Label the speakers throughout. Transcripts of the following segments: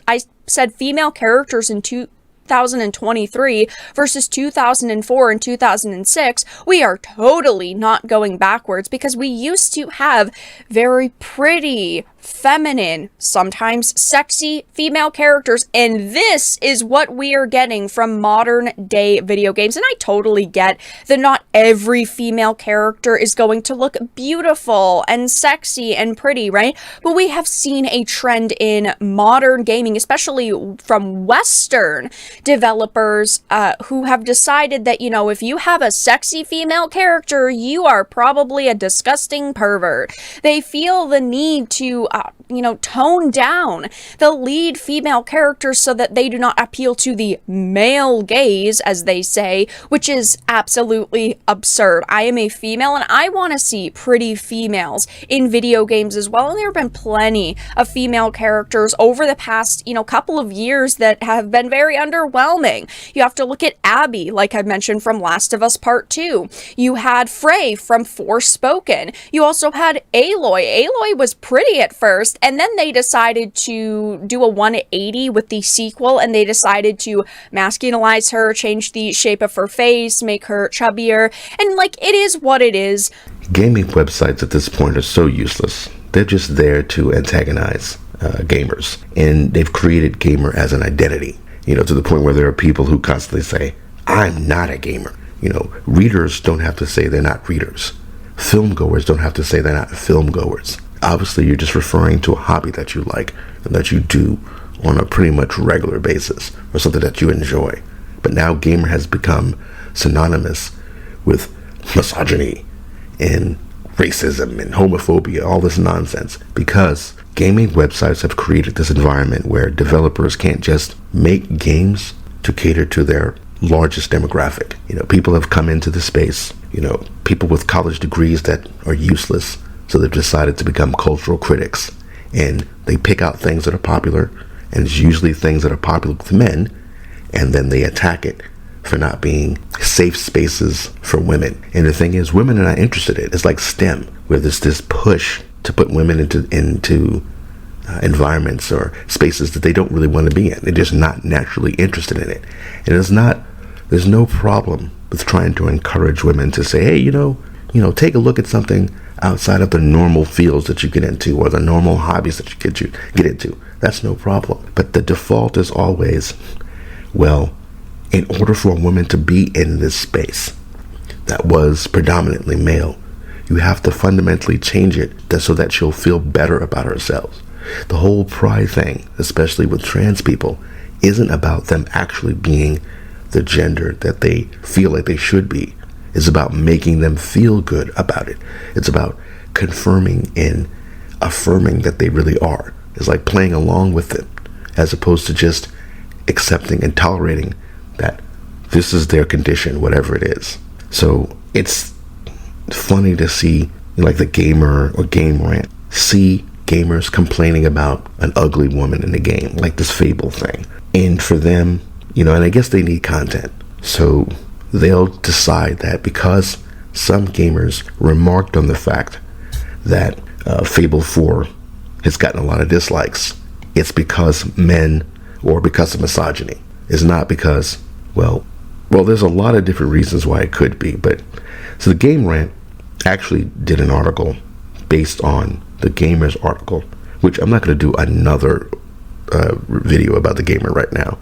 Speaker 1: I said female characters in 2023 versus 2004 and 2006, we are totally not going backwards, because we used to have very pretty, feminine, sometimes sexy female characters, and this is what we are getting from modern day video games. And I totally get that not every female character is going to look beautiful and sexy and pretty, right? But we have seen a trend in modern gaming, especially from Western developers, who have decided that, you know, if you have a sexy female character, you are probably a disgusting pervert. They feel the need to tone down the lead female characters so that they do not appeal to the male gaze, as they say, which is absolutely absurd. I am a female and I want to see pretty females in video games as well. And there have been plenty of female characters over the past, couple of years that have been very underwhelming. You have to look at Abby, like I mentioned, from Last of Us Part 2. You had Frey from Forspoken. You also had Aloy. Aloy was pretty at first, and then they decided to do a 180 with the sequel, and they decided to masculinize her, change the shape of her face, make her chubbier, and it is what it is.
Speaker 2: Gaming websites at this point are so useless. They're just there to antagonize gamers, and they've created gamer as an identity, to the point where there are people who constantly say, I'm not a gamer. Readers don't have to say they're not readers. Film goers don't have to say they're not film goers. Obviously, you're just referring to a hobby that you like and that you do on a pretty much regular basis, or something that you enjoy. But now gamer has become synonymous with misogyny and racism and homophobia, all this nonsense, because gaming websites have created this environment where developers can't just make games to cater to their largest demographic. People have come into the space, people with college degrees that are useless. So they've decided to become cultural critics, and they pick out things that are popular, and it's usually things that are popular with men, and then they attack it for not being safe spaces for women. And the thing is, women are not interested in it. It's like STEM, where there's this push to put women into environments or spaces that they don't really want to be in. They're just not naturally interested in it. And there's no problem with trying to encourage women to say, hey, take a look at something outside of the normal fields that you get into, or the normal hobbies that you get into. That's no problem. But the default is always, well, in order for a woman to be in this space that was predominantly male, you have to fundamentally change it so that she'll feel better about herself. The whole pride thing, especially with trans people, isn't about them actually being the gender that they feel like they should be. It's about making them feel good about it. It's about confirming and affirming that they really are. It's like playing along with it, as opposed to just accepting and tolerating that this is their condition, whatever it is. So it's funny to see, the Gamer or Game Rant, see gamers complaining about an ugly woman in the game, like this Fable thing. And for them, and I guess they need content. So they'll decide that because some gamers remarked on the fact that Fable 4 has gotten a lot of dislikes, it's because men, or because of misogyny. It's not because, well, there's a lot of different reasons why it could be. But so the Game Rant actually did an article based on the Gamer's article, which I'm not going to do another video about the Gamer right now.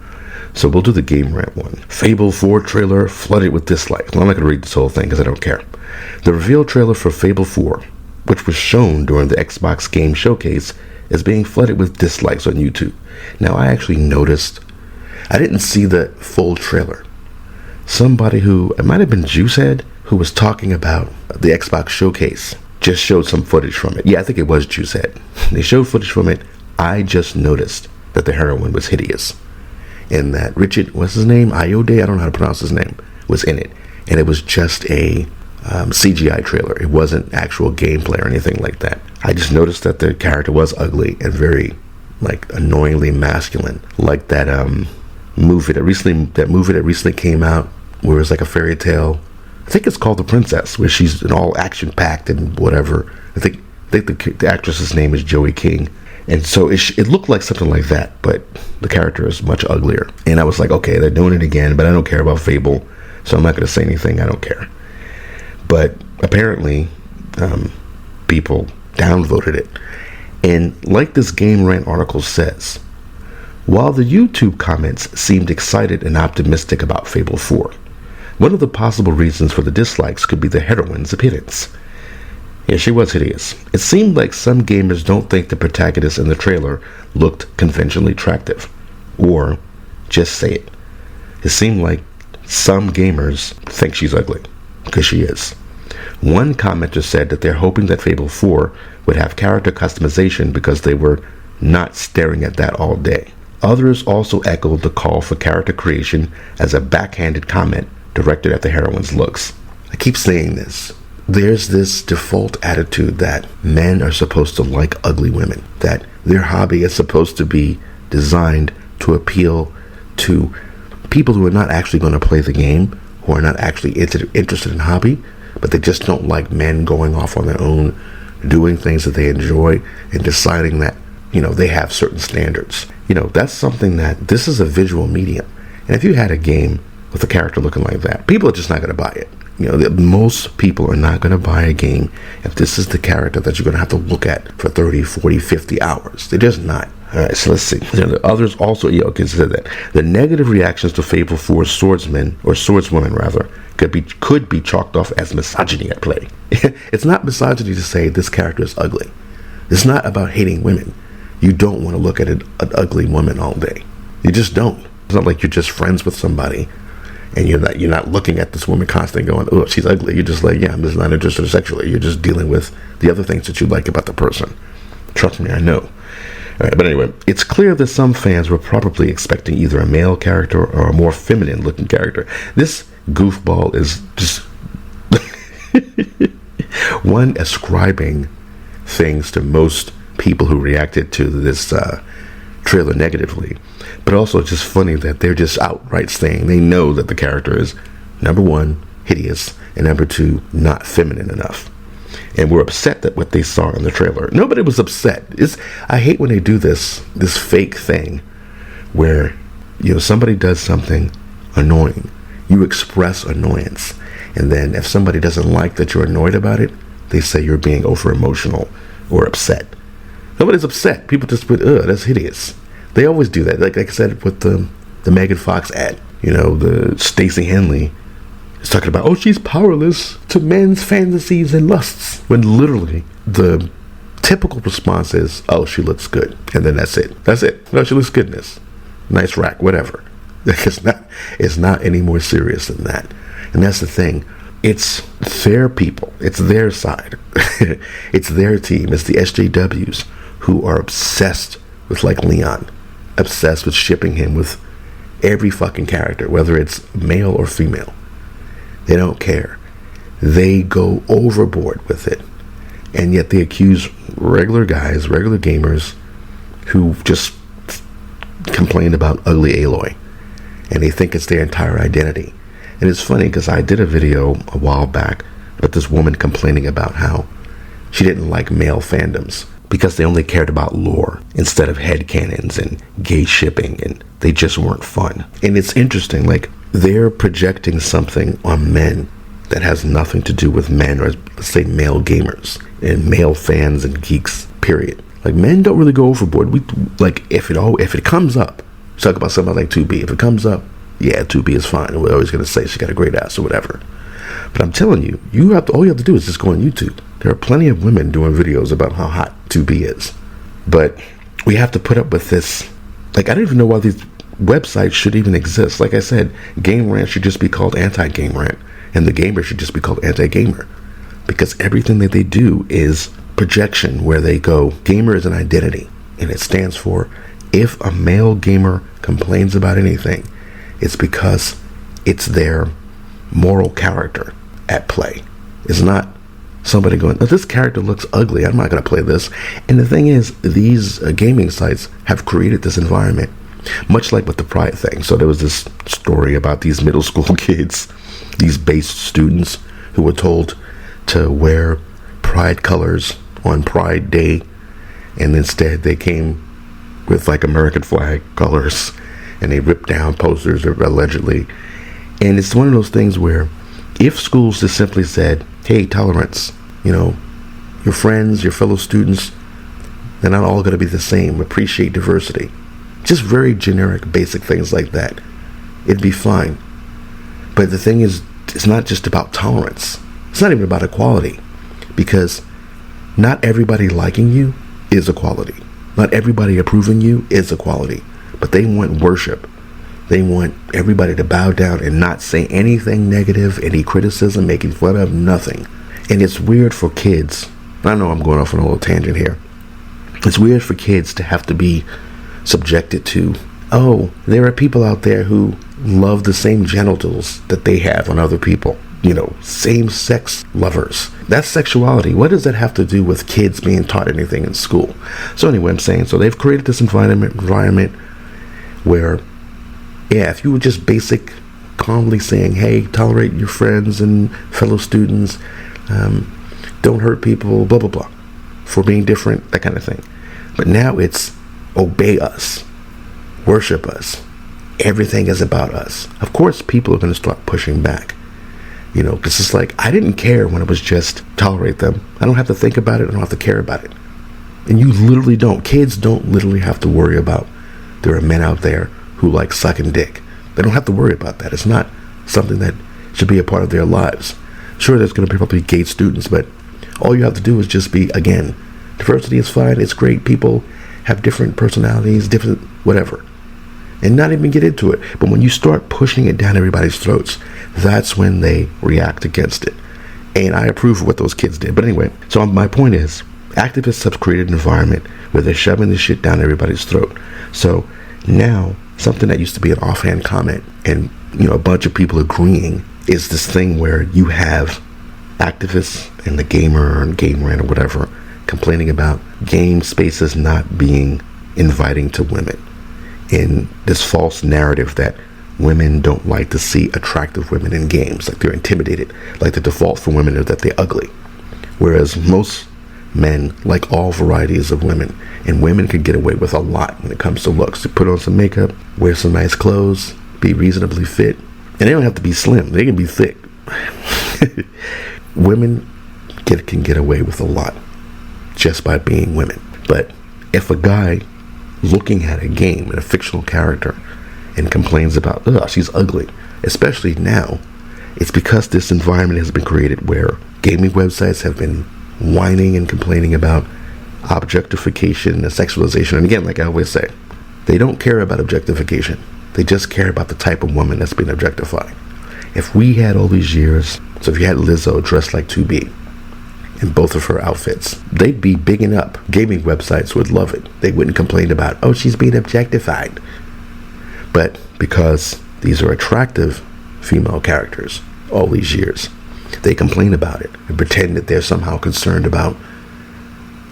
Speaker 2: So we'll do the Game Rant one. Fable 4 trailer flooded with dislikes. Well, I'm not going to read this whole thing because I don't care. The reveal trailer for Fable 4, which was shown during the Xbox Game Showcase, is being flooded with dislikes on YouTube. Now, I actually noticed, I didn't see the full trailer. Somebody who, it might have been Juicehead, who was talking about the Xbox Showcase, just showed some footage from it. Yeah, I think it was Juicehead. They showed footage from it. I just noticed that the heroine was hideous, and that Richard, what's his name? Iode, I don't know how to pronounce his name, was in it. And it was just a CGI trailer. It wasn't actual gameplay or anything like that. I just noticed that the character was ugly and very, annoyingly masculine. Like that movie that recently came out, where it's like a fairy tale. I think it's called The Princess, where she's an all action-packed and whatever. I think the actress's name is Joey King. And so it looked like something like that, but The character is much uglier. And I was like, okay, they're doing it again, but I don't care about Fable, so I'm not going to say anything. I don't care. But apparently, people downvoted it. And like this Game Rant article says, while the YouTube comments seemed excited and optimistic about Fable 4, one of the possible reasons for the dislikes could be the heroine's appearance. Yeah, she was hideous. It seemed like some gamers don't think the protagonist in the trailer looked conventionally attractive. Or, just say it. It seemed like some gamers think she's ugly, because she is. One commenter said that they're hoping that Fable 4 would have character customization because they were not staring at that all day. Others also echoed the call for character creation as a backhanded comment directed at the heroine's looks. I keep saying this. There's this default attitude that men are supposed to like ugly women, that their hobby is supposed to be designed to appeal to people who are not actually going to play the game, who are not actually interested in hobby, but they just don't like men going off on their own, doing things that they enjoy, and deciding that, they have certain standards. That's something that, this is a visual medium. And if you had a game with a character looking like that, people are just not going to buy it. Most people are not going to buy a game if this is the character that you're going to have to look at for 30, 40, 50 hours. They're just not. All right, so let's see. Others also consider that the negative reactions to Fable 4's swordsman, or swordswoman rather, could be chalked off as misogyny at play. It's not misogyny to say this character is ugly. It's not about hating women. You don't want to look at an ugly woman all day. You just don't. It's not like you're just friends with somebody and you're not looking at this woman constantly going, oh, she's ugly. You're just like, yeah, I'm just not interested sexually. You're just dealing with the other things that you like about the person. Trust me, I know. All right, but anyway, it's clear that some fans were probably expecting either a male character or a more feminine looking character. This goofball is just one ascribing things to most people who reacted to this trailer negatively, but also it's just funny that they're just outright saying they know that the character is, number one, hideous, and number two, not feminine enough, and we're upset that what they saw in the trailer. Nobody was upset. I hate when they do this fake thing where somebody does something annoying, you express annoyance, and then if somebody doesn't like that you're annoyed about it, they say you're being over emotional or upset. Nobody's upset. People just put, that's hideous. They always do that. Like I said with the Megan Fox ad, the Stacey Henley is talking about, oh, she's powerless to men's fantasies and lusts, when literally the typical response is, oh, she looks good, and then that's it. No, she looks good in this. Nice rack, whatever. It's not any more serious than that. And that's the thing. It's their people. It's their side. It's their team. It's the SJWs who are obsessed with, like Leon, obsessed with shipping him with every fucking character, whether it's male or female. They don't care. They go overboard with it. And yet they accuse regular guys, regular gamers, who just complain about ugly Aloy. And they think it's their entire identity. And it's funny because I did a video a while back about this woman complaining about how she didn't like male fandoms because they only cared about lore instead of headcanons and gay shipping, and they just weren't fun. And it's interesting, like, they're projecting something on men that has nothing to do with men, or let's say male gamers and male fans and geeks, period. Like, men don't really go overboard. If it comes up, talk about somebody like 2B. If it comes up, yeah, 2B is fine. We're always going to say she got a great ass or whatever. But I'm telling you, all you have to do is just go on YouTube. There are plenty of women doing videos about how hot 2B is. But we have to put up with this. Like, I don't even know why these websites should even exist. Like I said, Game Rant should just be called Anti-Game Rant, and the Gamer should just be called Anti-Gamer. Because everything that they do is projection, where they go, gamer is an identity. And it stands for, if a male gamer complains about anything, it's because it's their moral character at play. It's not somebody going, oh, this character looks ugly, I'm not going to play this. And the thing is, these gaming sites have created this environment, much like with the Pride thing. So there was this story about these middle school kids, these base students, who were told to wear Pride colors on Pride Day, and instead they came with like American flag colors, and they rip down posters allegedly. And it's one of those things where if schools just simply said, hey, tolerance, your friends, your fellow students, they're not all going to be the same, appreciate diversity, just very generic basic things like that, it'd be fine. But the thing is, it's not just about tolerance. It's not even about equality, because not everybody liking you is equality. Not everybody approving you is equality. But they want worship. They want everybody to bow down and not say anything negative, any criticism, making fun of, nothing. And it's weird for kids. I know I'm going off on a little tangent here. It's weird for kids to have to be subjected to, oh, there are people out there who love the same genitals that they have on other people. Same-sex lovers. That's sexuality. What does that have to do with kids being taught anything in school? So anyway, I'm saying, so they've created this environment where, yeah, if you were just basic, calmly saying, hey, tolerate your friends and fellow students, don't hurt people, blah, blah, blah, for being different, that kind of thing. But now it's obey us, worship us. Everything is about us. Of course, people are going to start pushing back. Because it's like, I didn't care when it was just tolerate them. I don't have to think about it. I don't have to care about it. And you literally don't. Kids don't literally have to worry about there are men out there who like sucking dick. They don't have to worry about that. It's not something that should be a part of their lives. Sure, there's going to be probably gay students, but all you have to do is just be, again, diversity is fine. It's great. People have different personalities, different whatever. And not even get into it. But when you start pushing it down everybody's throats, that's when they react against it. And I approve of what those kids did. But anyway, so my point is, activists have created an environment where they're shoving this shit down everybody's throat. So now, something that used to be an offhand comment and, a bunch of people agreeing is this thing where you have activists and the Gamer and Game Rant or whatever complaining about game spaces not being inviting to women. In this false narrative that women don't like to see attractive women in games, like they're intimidated, like the default for women is that they're ugly, whereas most men like all varieties of women, and women can get away with a lot when it comes to looks. You put on some makeup, wear some nice clothes, be reasonably fit, and they don't have to be slim, they can be thick. Women can get away with a lot just by being women. But if a guy looking at a game and a fictional character and complains about, oh, she's ugly, especially now, it's because this environment has been created where gaming websites have been whining and complaining about objectification and sexualization. And again, like I always say, they don't care about objectification. They just care about the type of woman that's been objectified. If we had all these years, so if you had Lizzo dressed like 2B, in both of her outfits, they'd be bigging up. Gaming websites would love it. They wouldn't complain about, oh, she's being objectified. But because these are attractive female characters all these years, they complain about it and pretend that they're somehow concerned about,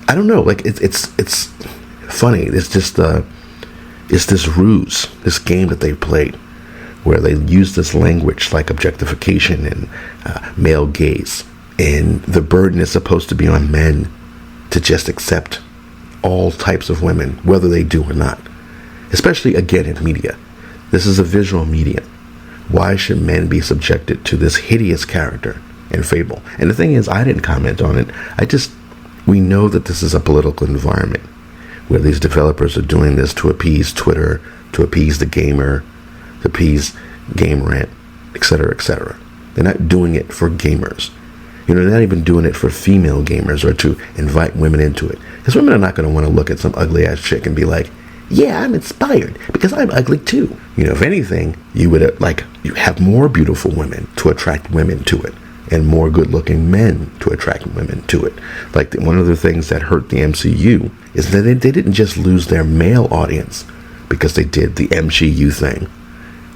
Speaker 2: I don't know, like it's funny. It's just it's this ruse, this game that they played, where they use this language like objectification and male gaze. And the burden is supposed to be on men to just accept all types of women, whether they do or not. Especially, again, in media. This is a visual medium. Why should men be subjected to this hideous character in Fable? And the thing is, I didn't comment on it. We know that this is a political environment where these developers are doing this to appease Twitter, to appease the gamer, to appease Game Rant, etc., etc. They're not doing it for gamers. They're not even doing it for female gamers or to invite women into it. Because women are not going to want to look at some ugly ass chick and be like, yeah, I'm inspired because I'm ugly too. If anything, you would you have more beautiful women to attract women to it, and more good looking men to attract women to it. Like one of the things that hurt the MCU is that they didn't just lose their male audience because they did the MCU thing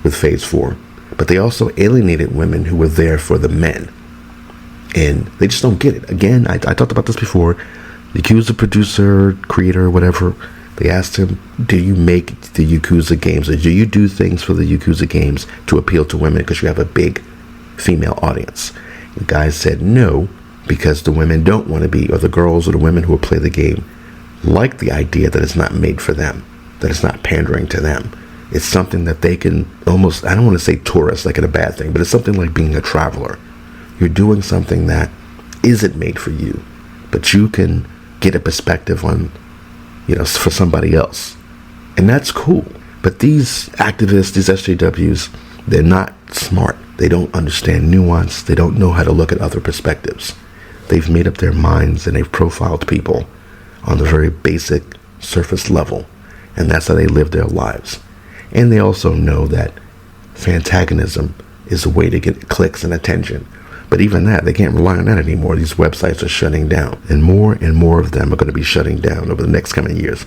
Speaker 2: with Phase 4, but they also alienated women who were there for the men. And they just don't get it. Again, I talked about this before. The Yakuza producer, creator, whatever, they asked him, do you make the Yakuza games, or do you do things for the Yakuza games to appeal to women because you have a big female audience? The guy said no, because the women don't want to be, or the girls or the women who will play the game like the idea that it's not made for them. that it's not pandering to them. It's something that they can almost, I don't want to say tourist like in a bad thing, but it's something like being a traveler. You're doing something that isn't made for you, but you can get a perspective on, for somebody else. And that's cool. But these activists, these SJWs, they're not smart. They don't understand nuance. They don't know how to look at other perspectives. They've made up their minds and they've profiled people on the very basic surface level. And that's how they live their lives. And they also know that fantagonism is a way to get clicks and attention. But even that, they can't rely on that anymore. These websites are shutting down. And more of them are going to be shutting down over the next coming years.